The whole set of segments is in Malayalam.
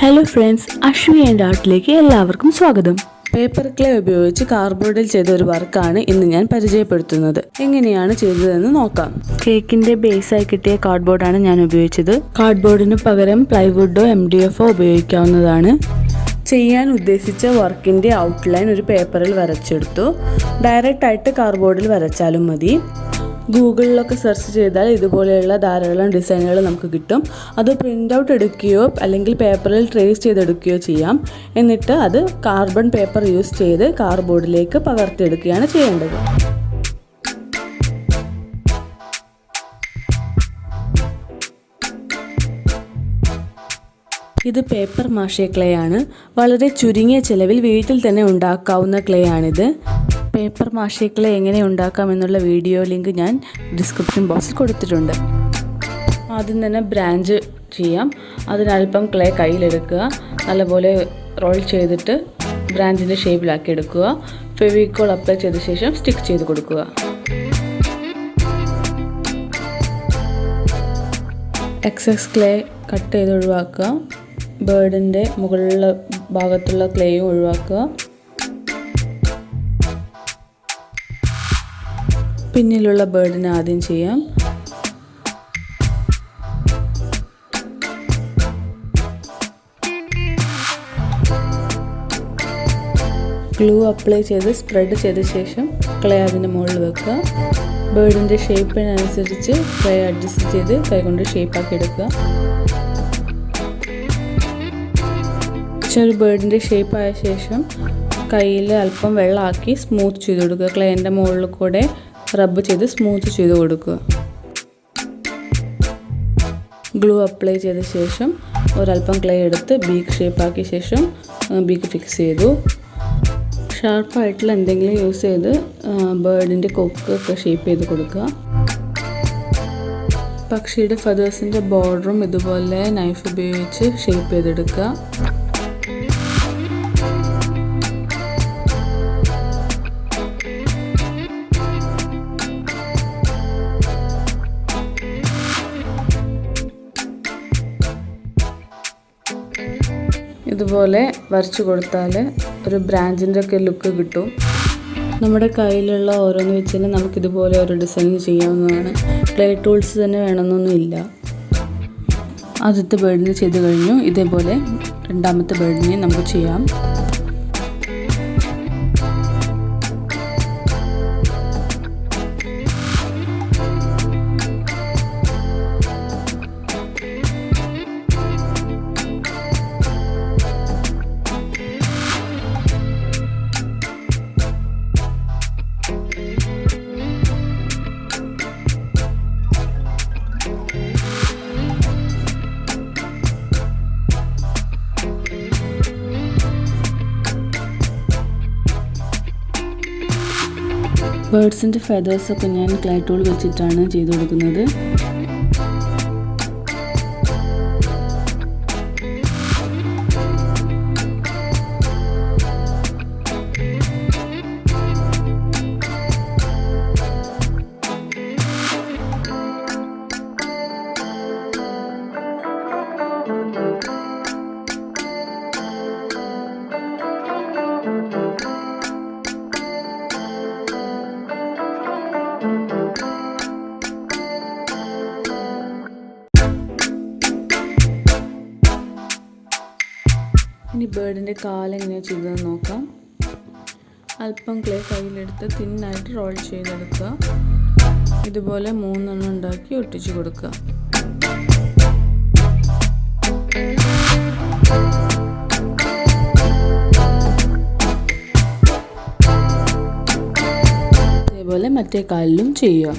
ഹലോ ഫ്രണ്ട്സ്, അശ്വി ആൻഡ് ആർട്ടിലേക്ക് എല്ലാവർക്കും സ്വാഗതം. പേപ്പർ ക്ലേ ഉപയോഗിച്ച് കാർഡ്ബോർഡിൽ ചെയ്ത ഒരു വർക്കാണ് ഇന്ന് ഞാൻ പരിചയപ്പെടുത്തുന്നത്. എങ്ങനെയാണ് ചെയ്തതെന്ന് നോക്കാം. കേക്കിന്റെ ബേസായി കിട്ടിയ കാർഡ്ബോർഡാണ് ഞാൻ ഉപയോഗിച്ചത്. കാർഡ്ബോർഡിന് പകരം പ്ലൈവുഡോ MDFോ ഉപയോഗിക്കാവുന്നതാണ്. ചെയ്യാൻ ഉദ്ദേശിച്ച വർക്കിന്റെ ഔട്ട്ലൈൻ ഒരു പേപ്പറിൽ വരച്ചെടുത്തു. ഡയറക്റ്റ് ആയിട്ട് കാർഡ്ബോർഡിൽ വരച്ചാലും മതി. ഗൂഗിളിലൊക്കെ സെർച്ച് ചെയ്താൽ ഇതുപോലെയുള്ള ധാരാളം ഡിസൈനുകൾ നമുക്ക് കിട്ടും. അത് പ്രിൻ്റ് ഔട്ട് എടുക്കുകയോ അല്ലെങ്കിൽ പേപ്പറിൽ ട്രേസ് ചെയ്തെടുക്കുകയോ ചെയ്യാം. എന്നിട്ട് അത് കാർബൺ പേപ്പർ യൂസ് ചെയ്ത് കാർഡ്ബോർഡിലേക്ക് പകർത്തിയെടുക്കുകയാണ് ചെയ്യേണ്ടത്. ഇത് പേപ്പർ മാഷേ ക്ലേ ആണ്. വളരെ ചുരുങ്ങിയ ചിലവിൽ വീട്ടിൽ തന്നെ ഉണ്ടാക്കാവുന്ന ക്ലേ ആണിത്. പേപ്പർ മാഷേ ക്ലേ എങ്ങനെ ഉണ്ടാക്കാം എന്നുള്ള വീഡിയോ ലിങ്ക് ഞാൻ ഡിസ്ക്രിപ്ഷൻ ബോക്സിൽ കൊടുത്തിട്ടുണ്ട്. ആദ്യം തന്നെ ബ്രാഞ്ച് ചെയ്യാം. അതിനൽപ്പം ക്ലേ കയ്യിലെടുക്കുക. നല്ലപോലെ റോൾ ചെയ്തിട്ട് ബ്രാഞ്ചിൻ്റെ ഷേപ്പിലാക്കി എടുക്കുക. ഫെവിക്കോൾ അപ്ലൈ ചെയ്ത ശേഷം സ്റ്റിക്ക് ചെയ്ത് കൊടുക്കുക. എക്സസ് ക്ലേ കട്ട് ചെയ്ത് ഒഴിവാക്കുക. ബേർഡിൻ്റെ മുകളിലുള്ള ഭാഗത്തുള്ള ക്ലേയും ഒഴിവാക്കുക. പിന്നിലുള്ള ബേർഡിനെ ആദ്യം ചെയ്യാം. ഗ്ലൂ അപ്ലൈ ചെയ്ത് സ്പ്രെഡ് ചെയ്ത ശേഷം ക്ലേ അതിൻ്റെ മുകളിൽ വെക്കുക. ബേർഡിൻ്റെ ഷേപ്പിനനുസരിച്ച് ക്ലേ അഡ്ജസ്റ്റ് ചെയ്ത് കൈകൊണ്ട് ഷേപ്പാക്കി എടുക്കുക. ഒരു ബേർഡിൻ്റെ ഷേപ്പായ ശേഷം കയ്യിൽ അല്പം വെള്ളമാക്കി സ്മൂത്ത് ചെയ്ത് കൊടുക്കുക. ക്ലേൻ്റെ മുകളിൽ കൂടെ റബ്ബ് ചെയ്ത് സ്മൂത്ത് ചെയ്ത് കൊടുക്കുക. ഗ്ലൂ അപ്ലൈ ചെയ്ത ശേഷം ഒരല്പം ക്ലേ എടുത്ത് ബീക്ക് ഷേപ്പാക്കിയ ശേഷം ബീക്ക് ഫിക്സ് ചെയ്തു. ഷാർപ്പായിട്ടുള്ള എന്തെങ്കിലും യൂസ് ചെയ്ത് ബേർഡിൻ്റെ കൊക്കൊക്കെ ഷേപ്പ് ചെയ്ത് കൊടുക്കുക. പക്ഷിയുടെ ഫെദേഴ്സിൻ്റെ ബോർഡറും ഇതുപോലെ നൈഫ് ഉപയോഗിച്ച് ഷേപ്പ് ചെയ്തെടുക്കുക. ഇതുപോലെ വരച്ചു കൊടുത്താൽ ഒരു ബ്രാഞ്ചിൻ്റെ ഒക്കെ ലുക്ക് കിട്ടും. നമ്മുടെ കയ്യിലുള്ള ഓരോന്ന് വെച്ച് തന്നെ നമുക്കിതുപോലെ ഒരു ഡിസൈൻ ചെയ്യാവുന്നതാണ്. ക്ലേ ടൂൾസ് തന്നെ വേണമെന്നൊന്നുമില്ല. ആദ്യത്തെ ബേർഡിനെ ചെയ്ത് കഴിഞ്ഞു. ഇതേപോലെ രണ്ടാമത്തെ ബേർഡിനെ നമുക്ക് ചെയ്യാം. ബേർഡ്സിൻ്റെ ഫെദേഴ്സൊക്കെ ഞാൻ ക്ലേ ടൂൾ വെച്ചിട്ടാണ് ചെയ്ത് കൊടുക്കുന്നത്. ഇനി ബേർഡിൻ്റെ കാലെങ്ങനെയാണ് ചെയ്തതെന്ന് നോക്കാം. അല്പം ക്ലേ കയ്യിലെടുത്ത് തിന്നായിട്ട് റോൾ ചെയ്തെടുക്കുക. ഇതുപോലെ 3 എണ്ണം ഉണ്ടാക്കി ഒട്ടിച്ചു കൊടുക്കുക. ഇതേപോലെ മറ്റേ കാലിലും ചെയ്യുക.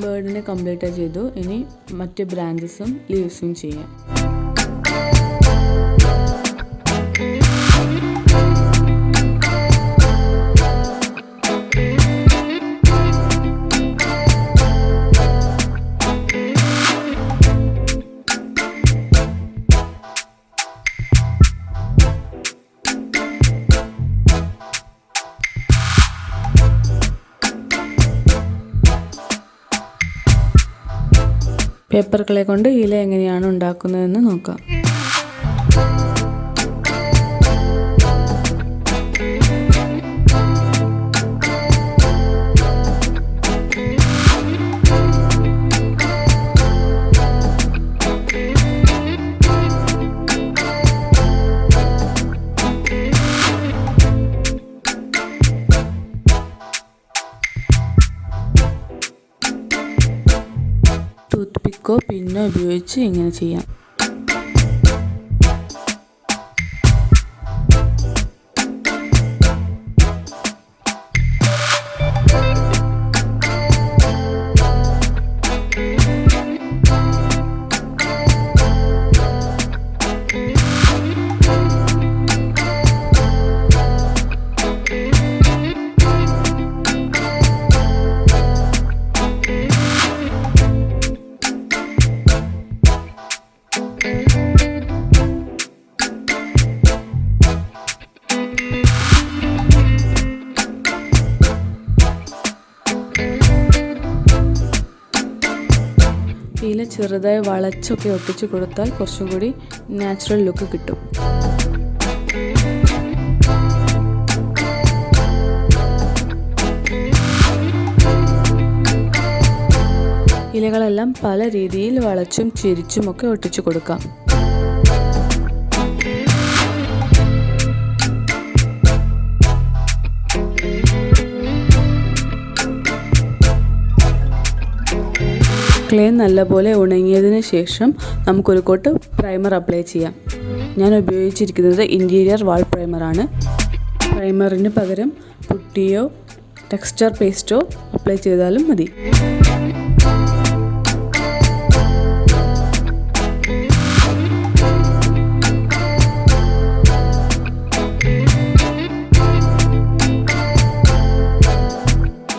ബേർഡിനെ കംപ്ലീറ്റ് ചെയ്തു. ഇനി മറ്റ് ബ്രാഞ്ചസും ലീവ്സും ചെയ്യാം. പേപ്പർ ക്ലേ കൊണ്ട് ഇല എങ്ങനെയാണ് ഉണ്ടാക്കുന്നതെന്ന് നോക്കാം. ടൂത്ത് പിക്കോ പിന്നോ ഉപയോഗിച്ച് ഇങ്ങനെ ചെയ്യാം. ഇല ചെറുതായി വളച്ചൊക്കെ ഒട്ടിച്ച് കൊടുത്താൽ കുറച്ചും കൂടി നാച്ചുറൽ ലുക്ക് കിട്ടും. ഇലകളെല്ലാം പല രീതിയിൽ വളച്ചും ചിരിച്ചുമൊക്കെ ഒട്ടിച്ചു കൊടുക്കാം. ക്ലേ നല്ലപോലെ ഉണങ്ങിയതിന് ശേഷം നമുക്കൊരു കോട്ട് പ്രൈമർ അപ്ലൈ ചെയ്യാം. ഞാൻ ഉപയോഗിച്ചിരിക്കുന്നത് ഇൻറ്റീരിയർ വാൾ പ്രൈമറാണ്. പ്രൈമറിന് പകരം പുട്ടിയോ ടെക്സ്ചർ പേസ്റ്റോ അപ്ലൈ ചെയ്താലും മതി.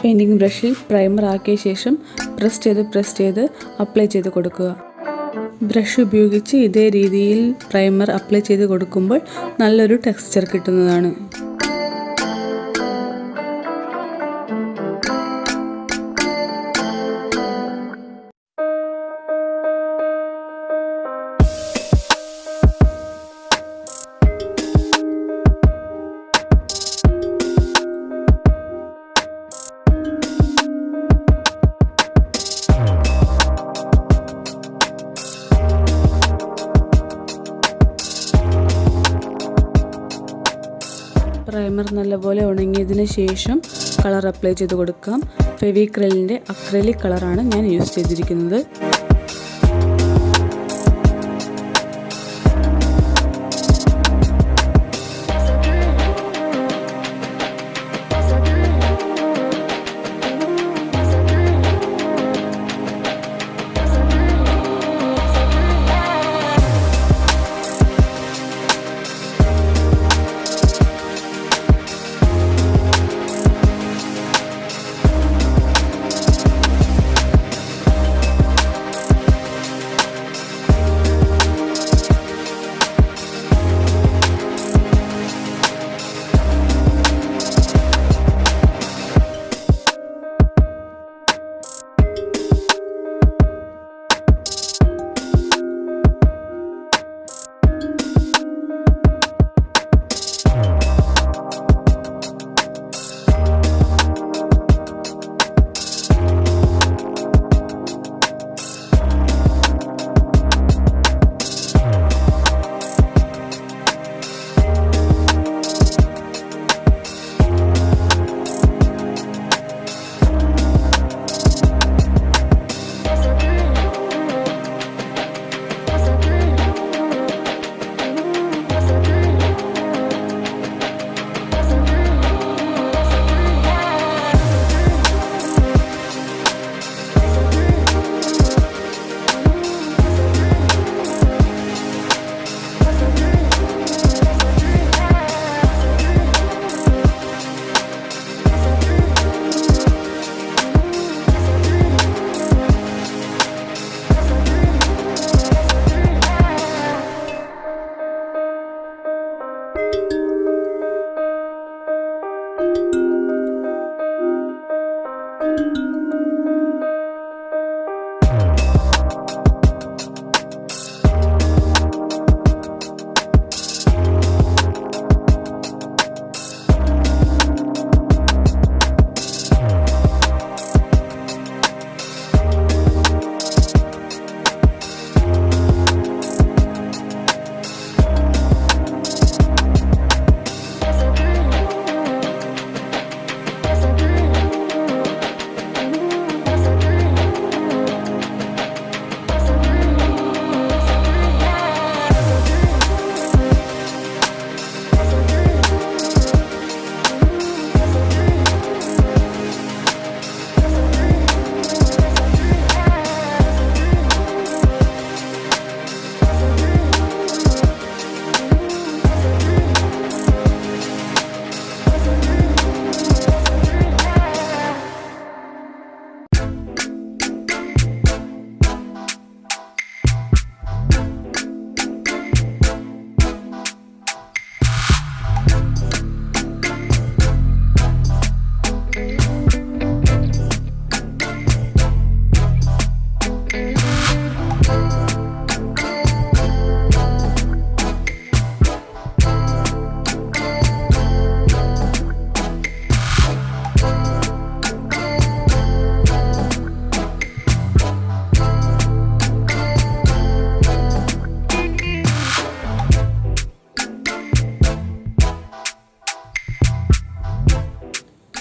പെയിൻറ്റിംഗ് ബ്രഷിൽ പ്രൈമർ ആക്കിയ ശേഷം പ്രസ് ചെയ്ത് അപ്ലൈ ചെയ്ത് കൊടുക്കുക. ബ്രഷ് ഉപയോഗിച്ച് ഇതേ രീതിയിൽ പ്രൈമർ അപ്ലൈ ചെയ്ത് കൊടുക്കുമ്പോൾ നല്ലൊരു ടെക്സ്ചർ കിട്ടുന്നതാണ്. പ്രൈമർ നല്ലപോലെ ഉണങ്ങിയതിന് ശേഷം കളർ അപ്ലൈ ചെയ്ത് കൊടുക്കാം. ഫെവിക്രിലിൻ്റെ അക്രിലിക് കളറാണ് ഞാൻ യൂസ് ചെയ്തിരിക്കുന്നത്.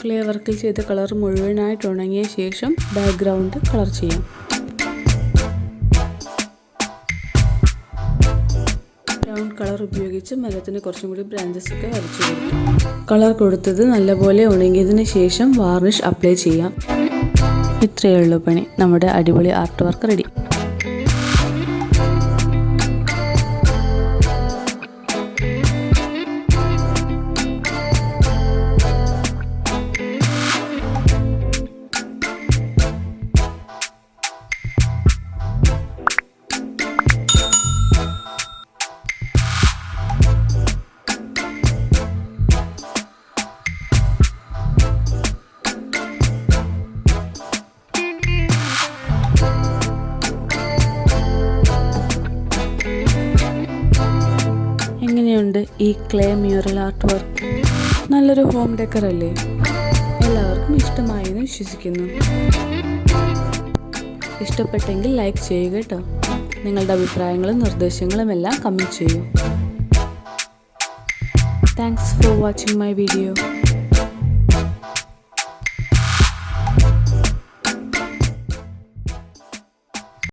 ക്ലേ വർക്കിൽ ചെയ്ത കളർ മുഴുവനായിട്ട് ഉണങ്ങിയ ശേഷം ബാക്ക്ഗ്രൗണ്ട് കളർ ചെയ്യാം. ബ്രൗൺ കളർ ഉപയോഗിച്ച് മരത്തിന് കുറച്ചും കൂടി ബ്രാഞ്ചസ് ഒക്കെ വരച്ചു കൊടുക്കും. കളർ കൊടുത്തത് നല്ലപോലെ ഉണങ്ങിയതിന് ശേഷം വാർണിഷ് അപ്ലൈ ചെയ്യാം. ഇത്രയേ ഉള്ളൂ പണി. നമ്മുടെ അടിപൊളി ആർട്ട് വർക്ക് റെഡി. എങ്ങനെയുണ്ട് ഈ ക്ലേ മ്യൂറൽ ആർട്ട് വർക്ക്? നല്ലൊരു ഹോം ഡെക്കർ അല്ലേ? എല്ലാവർക്കും ഇഷ്ടമായെന്ന് വിശ്വസിക്കുന്നു. ഇഷ്ടപ്പെട്ടെങ്കിൽ ലൈക്ക് ചെയ്യുക കേട്ടോ. നിങ്ങളുടെ അഭിപ്രായങ്ങളും നിർദ്ദേശങ്ങളും എല്ലാം കമൻറ്റ് ചെയ്യൂ. Thanks for watching my video.